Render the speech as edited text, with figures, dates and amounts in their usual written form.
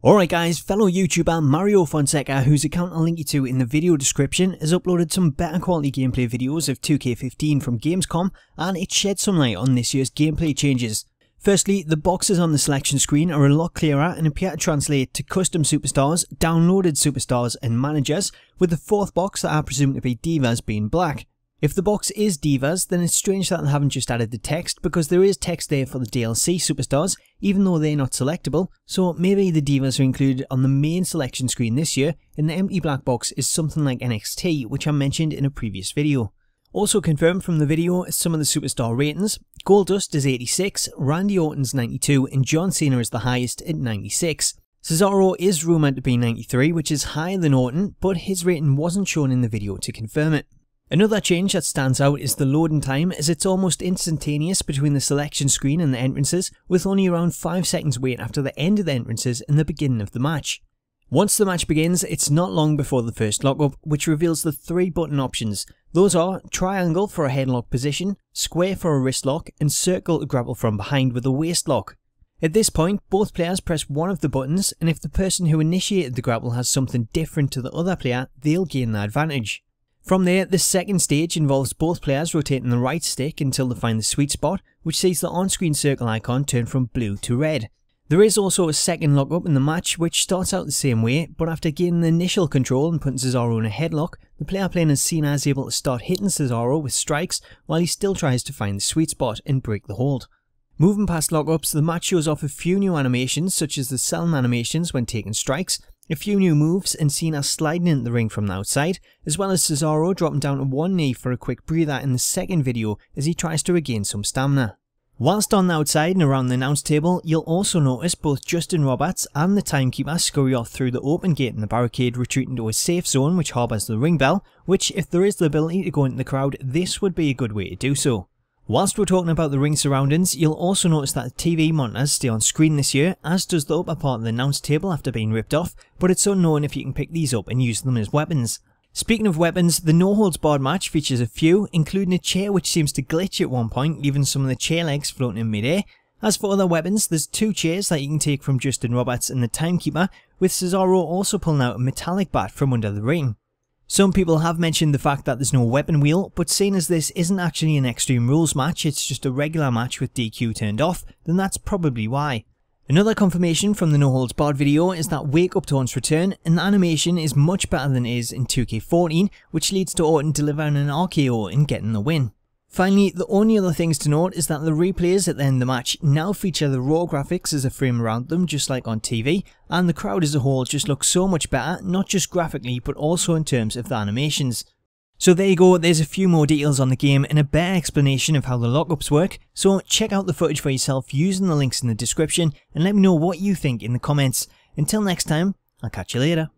Alright guys, fellow YouTuber Mario Fonseca, whose account I'll link you to in the video description, has uploaded some better quality gameplay videos of 2K15 from Gamescom, and it sheds some light on this year's gameplay changes. Firstly, the boxes on the selection screen are a lot clearer and appear to translate to custom superstars, downloaded superstars and managers, with the fourth box that I presume to be Divas being black. If the box is Divas, then it's strange that they haven't just added the text, because there is text there for the DLC superstars, even though they're not selectable, so maybe the Divas are included on the main selection screen this year, and the empty black box is something like NXT, which I mentioned in a previous video. Also confirmed from the video is some of the superstar ratings. Goldust is 86, Randy Orton's 92, and John Cena is the highest at 96. Cesaro is rumoured to be 93, which is higher than Orton, but his rating wasn't shown in the video to confirm it. Another change that stands out is the loading time, as it's almost instantaneous between the selection screen and the entrances, with only around 5 seconds wait after the end of the entrances and the beginning of the match. Once the match begins, it's not long before the first lockup, which reveals the 3 button options. Those are triangle for a headlock position, square for a wrist lock, and circle to grapple from behind with a waist lock. At this point, both players press one of the buttons, and if the person who initiated the grapple has something different to the other player, they'll gain the advantage. From there, the second stage involves both players rotating the right stick until they find the sweet spot, which sees the on-screen circle icon turn from blue to red. There is also a second lockup in the match, which starts out the same way, but after gaining the initial control and putting Cesaro in a headlock, the player playing as Cena is able to start hitting Cesaro with strikes while he still tries to find the sweet spot and break the hold. Moving past lockups, the match shows off a few new animations, such as the Selm animations when taking strikes, a few new moves and Cena sliding into the ring from the outside, as well as Cesaro dropping down to one knee for a quick breather in the second video as he tries to regain some stamina. Whilst on the outside and around the announce table, you'll also notice both Justin Roberts and the timekeeper scurry off through the open gate in the barricade, retreating to a safe zone which harbours the ring bell, which, if there is the ability to go into the crowd, this would be a good way to do so. Whilst we're talking about the ring surroundings, you'll also notice that the TV monitors stay on screen this year, as does the upper part of the announce table after being ripped off, but it's unknown if you can pick these up and use them as weapons. Speaking of weapons, the no holds barred match features a few, including a chair which seems to glitch at one point, leaving some of the chair legs floating in midair. As for other weapons, there's 2 chairs that you can take from Justin Roberts and the timekeeper, with Cesaro also pulling out a metallic bat from under the ring. Some people have mentioned the fact that there's no weapon wheel, but seeing as this isn't actually an Extreme Rules match, it's just a regular match with DQ turned off, then that's probably why. Another confirmation from the No Holds Barred video is that Wake Up Taunts return, and the animation is much better than it is in 2K14, which leads to Orton delivering an RKO and getting the win. Finally, the only other things to note is that the replays at the end of the match now feature the raw graphics as a frame around them, just like on TV, and the crowd as a whole just looks so much better, not just graphically but also in terms of the animations. So there you go, there's a few more details on the game and a better explanation of how the lockups work, so check out the footage for yourself using the links in the description and let me know what you think in the comments. Until next time, I'll catch you later.